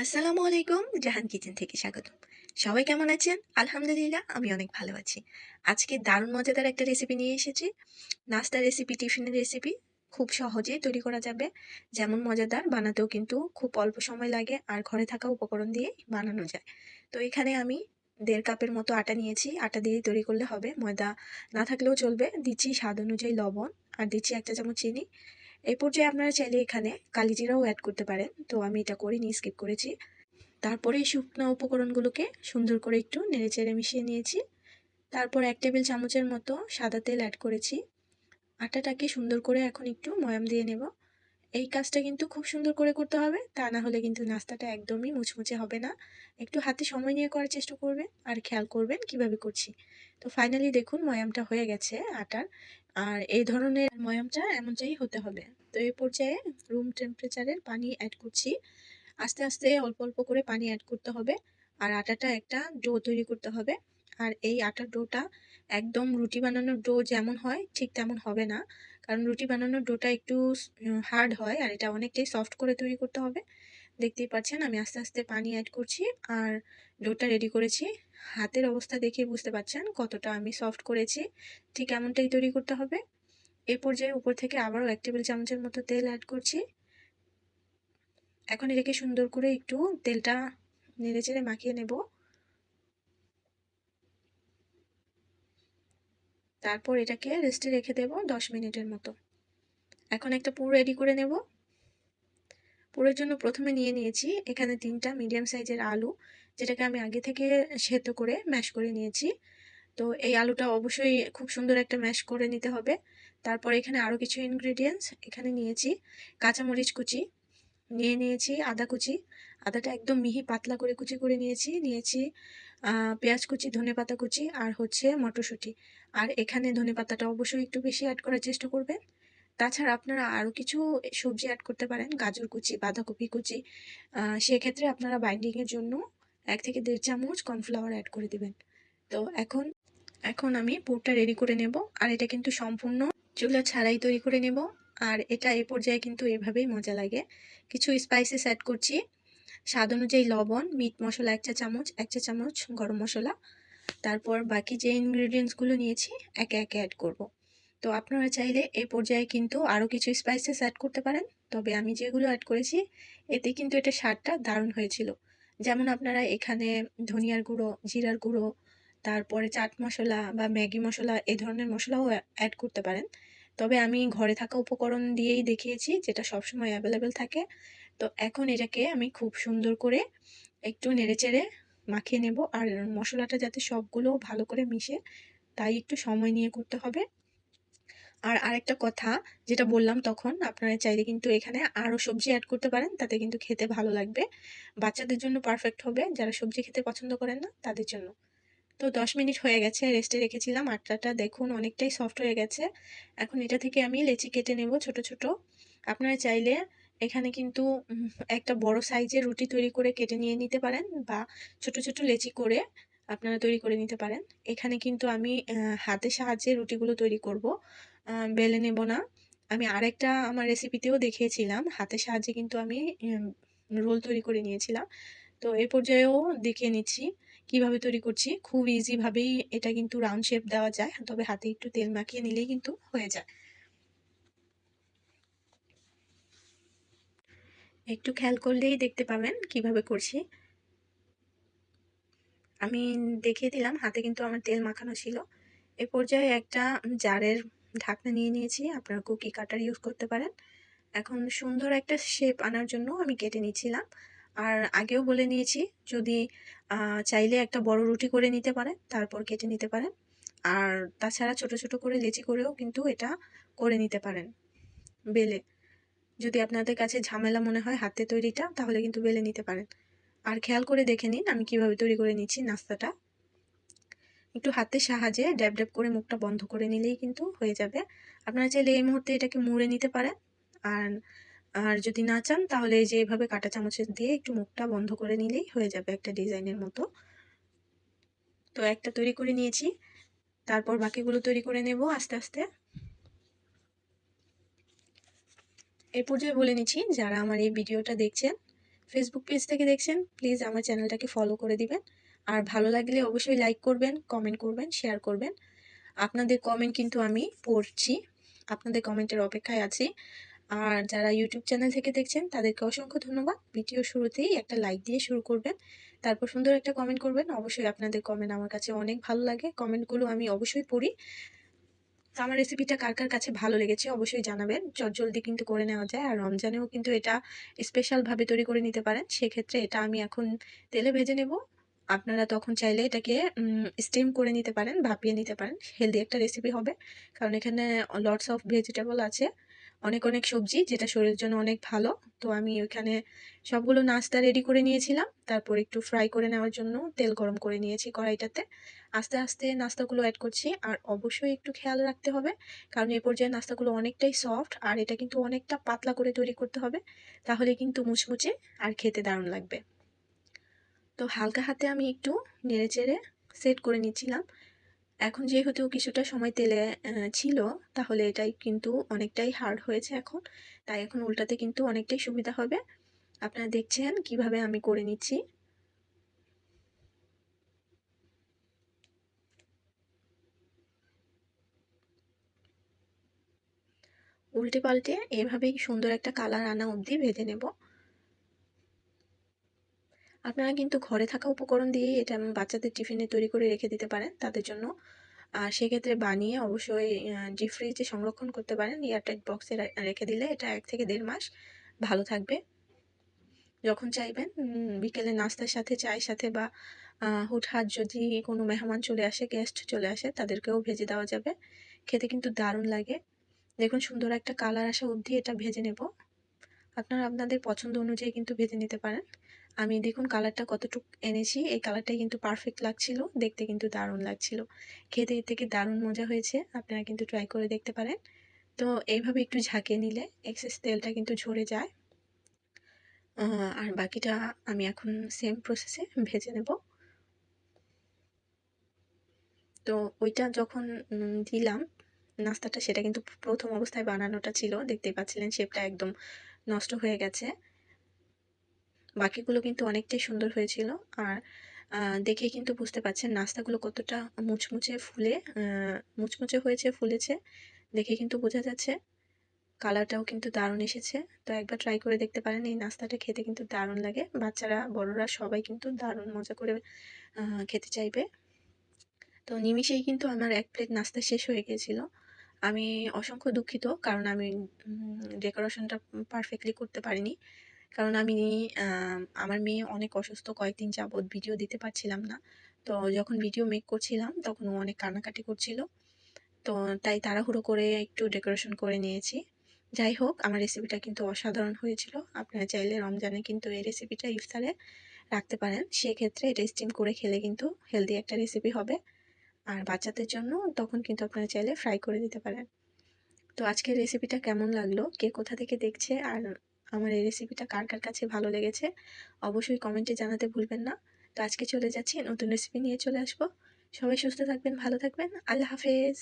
আসসালামু আলাইকুম, জাহান কিচেন থেকে স্বাগতম। সবাই কেমন আছেন? আলহামদুলিল্লাহ, আমি অনেক ভালো আছি। আজকে দারুণ মজাদার একটা রেসিপি নিয়ে এসেছি। নাস্তার রেসিপি, টিফিনের রেসিপি। খুব সহজেই তৈরি করা যাবে। যেমন মজাদার, বানাতেও কিন্তু খুব অল্প সময় লাগে আর ঘরে থাকা উপকরণ দিয়েই বানানো যায়। তো এখানে আমি 1.5 কাপের মতো আটা নিয়েছি। আটা দিয়েই তৈরি করলে হবে, ময়দা না থাকলেও চলবে। দিচ্ছি স্বাদ অনুযায়ী লবণ আর দিচ্ছি 1 চা চামচ চিনি। এই পর্যায়ে আপনারা চাইলে এখানে কালিজিরাও অ্যাড করতে পারেন, তো আমি এটা করিনি, স্কিপ করেছি। তারপরে এই শুকনো উপকরণগুলোকে সুন্দর করে একটু নেড়েচেড়ে মিশিয়ে নিয়েছি। তারপর 1 টেবিল চামচের মতো সাদা তেল অ্যাড করেছি। আটাটাকে সুন্দর করে এখন একটু ময়াম দিয়ে নেব। এই কাজটা কিন্তু খুব সুন্দর করে করতে হবে, তা না হলে কিন্তু নাস্তাটা একদমই মুচমুচে হবে না। একটু হাতে সময় নিয়ে করার চেষ্টা করবেন আর খেয়াল করবেন কিভাবে করছি। তো ফাইনালি দেখুন ময়ামটা হয়ে গেছে আটার। আর এই ধরনের ময়ামটা এমনটাই হতে হবে। তো এই পর্যায়ে রুম টেম্পারেচারের পানি অ্যাড করছি। আস্তে আস্তে অল্প অল্প করে পানি অ্যাড করতে হবে। আর আটাটা একটা ডো তৈরি করতে হবে। আর এই আটার ডোটা একদম রুটি বানানোর ডো যেমন হয় ঠিক তেমন হবে না, কারণ রুটি বানানোর ডোটা একটু হার্ড হয় আর এটা অনেকটাই সফট করে তৈরি করতে হবে। দেখতেই পাচ্ছেন আমি আস্তে আস্তে পানি অ্যাড করছি আর ডোটা রেডি করেছি। হাতের অবস্থা দেখে বুঝতে পারছেন কতটা আমি সফট করেছি। ঠিক এমনটাই তৈরি করতে হবে। এই পর্যায়ে উপর থেকে আবারও 1 টেবিল চামচের মতো তেল অ্যাড করছি। এখন এটাকে সুন্দর করে একটু তেলটা নেড়েচেড়ে মাখিয়ে নেব। তারপর এটাকে রেস্টে রেখে দেব 10 মিনিটের মতো। এখন একটা পুর রেডি করে নেব। পুরের জন্য প্রথমে নিয়ে নিয়েছি এখানে 3টা মিডিয়াম সাইজের আলু, যেটাকে আমি আগে থেকে সেদ্ধ করে ম্যাশ করে নিয়েছি। তো এই আলুটা অবশ্যই খুব সুন্দর একটা ম্যাশ করে নিতে হবে। তারপর এখানে আরও কিছু ইনগ্রেডিয়েন্টস এখানে নিয়েছি। কাঁচামরিচ কুচি, নিয়ে নিয়েছি আদা কুচি। আদাটা একদম মিহি পাতলা করে কুচি করে নিয়েছি পেঁয়াজ কুচি, ধনেপাতা কুচি আর হচ্ছে মটরশুঁটি। আর এখানে ধনেপাতাটা অবশ্যই একটু বেশি অ্যাড করার চেষ্টা করবেন। তাছাড়া আপনারা আরও কিছু সবজি অ্যাড করতে পারেন, গাজর কুচি, বাঁধাকপি কুচি। সেক্ষেত্রে আপনারা বাইন্ডিংয়ের জন্য 1 থেকে 1.5 চামচ কর্নফ্লাওয়ার অ্যাড করে দেবেন। তো এখন আমি পুরটা রেডি করে নেব। আর এটা কিন্তু সম্পূর্ণ চুলা ছাড়াই তৈরি করে নেব। আর এটা এই পর্যায়ে কিন্তু এভাবেই মজা লাগে। কিছু স্পাইসেস অ্যাড করছি। স্বাদ অনুযায়ী লবণ, মিট মশলা 1 চা চামচ, 1 চা চামচ গরম মশলা। তারপর বাকি যে ইনগ্রেডিয়েন্টসগুলো নিয়েছি একে একে অ্যাড করব। তো আপনারা চাইলে এই পর্যায়ে কিন্তু আরও কিছু স্পাইসেস অ্যাড করতে পারেন, তবে আমি যেগুলো অ্যাড করেছি এতে কিন্তু এটা স্বাদটা দারুণ হয়েছিল। যেমন আপনারা এখানে ধনিয়ার গুঁড়ো, জিরার গুঁড়ো, তারপরে চাট মশলা বা ম্যাগি মশলা এই ধরনের মশলাও অ্যাড করতে পারেন। তবে আমি ঘরে থাকা উপকরণ দিয়েই দেখিয়েছি, যেটা সবসময় অ্যাভেলেবেল থাকে। তো এখন এটাকে আমি খুব সুন্দর করে একটু নেড়েচেড়ে মাখিয়ে নেব। আর মশলাটা যাতে সবগুলো ভালো করে মিশে, তাই একটু সময় নিয়ে করতে হবে। আর আরেকটা কথা, যেটা বললাম তখন, আপনারা চাইলে কিন্তু এখানে আরও সবজি অ্যাড করতে পারেন, তাতে কিন্তু খেতে ভালো লাগবে। বাচ্চাদের জন্য পারফেক্ট হবে, যারা সবজি খেতে পছন্দ করেন না তাদের জন্য। তো 10 মিনিট হয়ে গেছে, রেস্টে রেখেছিলাম। আটাটা দেখুন অনেকটাই সফট হয়ে গেছে। এখন এটা থেকে আমি লেচি কেটে নেব ছোট ছোট। আপনারা চাইলে এখানে কিন্তু একটা বড় সাইজের রুটি তৈরি করে কেটে নিয়ে নিতে পারেন, বা ছোট ছোট লেচি করে আপনারা তৈরি করে নিতে পারেন। এখানে কিন্তু আমি হাতের সাহায্যে রুটিগুলো তৈরি করব, বেলে নেব না। আমি আরেকটা আমার রেসিপিতেও দেখিয়েছিলাম, হাতের সাহায্যে কিন্তু আমি রোল তৈরি করে নিয়েছিলাম। তো এই পর্যায়েও দেখিয়ে নিচ্ছি কিভাবে তৈরি করছি। খুব ইজি ভাবেই এটা কিন্তু রাউন্ড শেপ দেওয়া যায়, তবে হাতে একটু তেল মাখিয়ে নিলেই কিন্তু হয়ে যায়। একটু খেয়াল করলেই দেখতে পাবেন কিভাবে করছি। আমি দেখিয়ে দিলাম, হাতে কিন্তু আমার তেল মাখানো ছিল। এ পর্যায়ে একটা জারের ঢাকনা নিয়ে নিয়েছি, আপনারা কুকি কাটার ইউজ করতে পারেন। এখন সুন্দর একটা শেপ আনার জন্য আমি কেটে নিচ্ছিলাম। আর আগেও বলে নিয়েছি, যদি চাইলে একটা বড় রুটি করে নিতে পারেন, তারপর কেটে নিতে পারেন। আর তাছাড়া ছোট ছোট করে লেচি করেও কিন্তু এটা করে নিতে পারেন বেলে। যদি আপনাদের কাছে ঝামেলা মনে হয় হাতে তৈরিটা, তাহলে কিন্তু বেলে নিতে পারেন। আর খেয়াল করে দেখে নিন আমি কিভাবে তৈরি করে নিচ্ছি নাস্তাটা। একটু হাতের সাহায্যে ড্যাব ড্যাব করে মুখটা বন্ধ করে নিলেই কিন্তু হয়ে যাবে। আপনারা চাইলে এই মুহূর্তে এটাকে মুড়ে নিতে পারেন। আর আর যদি না চান তাহলে এই যে এভাবে কাঁটা চামচের দিয়ে একটু মুখটা বন্ধ করে নিলেই হয়ে যাবে একটা ডিজাইনের মতো। তো একটা তৈরি করে নিয়েছি, তারপর বাকিগুলো তৈরি করে নেব আস্তে আস্তে। এই পর্যায়ে বলে নিচ্ছি, যারা আমার এই ভিডিওটা দেখছেন ফেসবুক পেজ থেকে দেখছেন, প্লিজ আমার চ্যানেলটাকে ফলো করে দিবেন। আর ভালো লাগলে অবশ্যই লাইক করবেন, কমেন্ট করবেন, শেয়ার করবেন। আপনাদের কমেন্ট কিন্তু আমি পড়ছি। আপনাদের কমেন্টের অপেক্ষায় আছি। আর যারা ইউটিউব চ্যানেল থেকে দেখছেন তাদেরকে অসংখ্য ধন্যবাদ। ভিডিও শুরুতেই একটা লাইক দিয়ে শুরু করবেন। তারপর সুন্দর একটা কমেন্ট করবেন। অবশ্যই আপনাদের কমেন্ট আমার কাছে অনেক ভালো লাগে। কমেন্টগুলো আমি অবশ্যই পড়ি। তো আমার রেসিপিটা কার কার কাছে ভালো লেগেছে অবশ্যই জানাবেন। চটজলদি কিন্তু করে নেওয়া যায়। আর রমজানেও কিন্তু এটা স্পেশালভাবে তৈরি করে নিতে পারেন। সেক্ষেত্রে এটা আমি এখন তেলে ভেজে নেব। আপনারা তখন চাইলে এটাকে স্টিম করে নিতে পারেন, ভাপিয়ে নিতে পারেন। হেলদি একটা রেসিপি হবে। কারণ এখানে লটস অফ ভেজিটেবল আছে। অনেক, অনেক সবজি যেটা শরীরের জন্য অনেক ভালো। তো আমি ওইখানে সবগুলো নাস্তা রেডি করে নিয়েছিলাম। তারপর একটু ফ্রাই করে নেওয়ার জন্য তেল গরম করে নিয়েছি কড়াইটাতে। আস্তে, আস্তে নাস্তাগুলো এড করছি। আর অবশ্যই একটু খেয়াল রাখতে হবে। কারণ এ পর্যায়ে নাস্তাগুলো অনেকটাই সফট আর এটা কিন্তু অনেকটা পাতলা করে তৈরি করতে হবে। তাহলে কিন্তু মুচমুচে আর খেতে দারুণ লাগবে। তো হালকা হাতে আমি একটু নেড়েচেড়ে সেট করে নিচ্ছিলাম। এখন যেহেতু কিছুটা সময় তেলে ছিল, তাহলে এটাই কিন্তু অনেকটাই হার্ড হয়েছে এখন। তাই এখন উল্টাতে কিন্তু অনেকটাই সুবিধা হবে। আপনারা দেখছেন কিভাবে আমি করে নিচ্ছি। উল্টে পাল্টে এভাবেই সুন্দর একটা কালার আনা অবধি ভেজে নেব। আপনারা কিন্তু ঘরে থাকা উপকরণ দিয়েই এটা বাচ্চাদের টিফিনে তৈরি করে রেখে দিতে পারেন তাদের জন্য। আর সেক্ষেত্রে বানিয়ে অবশ্যই ডিপ ফ্রিজে সংরক্ষণ করতে পারেন। এয়ারটাইট বক্সে রেখে দিলে এটা ১ থেকে ১.৫ মাস ভালো থাকবে। যখন চাইবেন বিকেলে নাস্তার সাথে, চায়ের সাথে বা হুটহাট যদি কোনো মেহমান চলে আসে, গেস্ট চলে আসে তাদেরকেও ভেজে দেওয়া যাবে। খেতে কিন্তু দারুণ লাগে। দেখুন সুন্দর একটা কালার আসা অবধি এটা ভেজে নেব। আপনারা আপনাদের পছন্দ অনুযায়ী কিন্তু ভেজে নিতে পারেন। আমি দেখুন কালারটা কতটুক এনেছি, এই কালারটাই কিন্তু পারফেক্ট লাগছিল। দেখতে কিন্তু দারুণ লাগছিল। খেতে এর থেকে দারুণ মজা হয়েছে। আপনারা কিন্তু ট্রাই করে দেখতে পারেন। তো এইভাবে একটু ঝাঁকিয়ে নিলে এক্সেস তেলটা কিন্তু ঝরে যায়। আর বাকিটা আমি এখন সেম প্রসেসে ভেজে নেব। তো ওইটা যখন দিলাম নাস্তাটা, সেটা কিন্তু প্রথম অবস্থায় বানানোটা ছিল। দেখতেই পাচ্ছিলেন শেপটা একদম নষ্ট হয়ে গেছে। বাকিগুলো কিন্তু অনেকটাই সুন্দর হয়েছিল। আর দেখেই কিন্তু বুঝতে পারছেন নাস্তাগুলো কতটা মুচমুচে মুচমুচে হয়েছে, ফুলেছে। দেখে কিন্তু বোঝা যাচ্ছে। কালারটাও কিন্তু দারুণ এসেছে। তো একবার ট্রাই করে দেখতে পারেন। এই নাস্তাটা খেতে কিন্তু দারুণ লাগে। বাচ্চারা, বড়রা সবাই কিন্তু দারুণ মজা করে খেতে চাইবে। তো নিমিষেই কিন্তু আমার ১ প্লেট নাস্তা শেষ হয়ে গিয়েছিল। আমি অসংখ্য দুঃখিত, কারণ আমি ডেকোরেশনটা পারফেক্টলি করতে পারিনি। কারণ আমি আ আমার মেয়ে অনেক অসুস্থ, কয়েকদিন যাবৎ ভিডিও দিতে পারছিলাম না। তো যখন ভিডিও মেক করছিলাম তখন ও অনেক কান্নাকাটি করছিল। তো তাই তাড়াহুড়ো করে একটু ডেকোরেশন করে নিয়েছি। যাই হোক, আমার রেসিপিটা কিন্তু অসাধারণ হয়েছিল। আপনারা চাইলে রমজানে কিন্তু এই রেসিপিটা ইফতারে রাখতে পারেন। সেক্ষেত্রে এটা স্টিম করে খেলে কিন্তু হেলদি একটা রেসিপি হবে। আর বাচ্চাদের জন্য তখন কিন্তু আপনারা চাইলে ফ্রাই করে দিতে পারেন। তো আজকের রেসিপিটা কেমন লাগলো? কে কোথা থেকে দেখছে? আর আমার এই রেসিপিটা কার কার কাছে ভালো লেগেছে? অবশ্যই কমেন্টে জানাতে ভুলবেন না। তো আজকে চলে যাচ্ছি, নতুন রেসিপি নিয়ে চলে আসবো। সবাই সুস্থ থাকবেন, ভালো থাকবেন। আল্লাহ হাফেজ।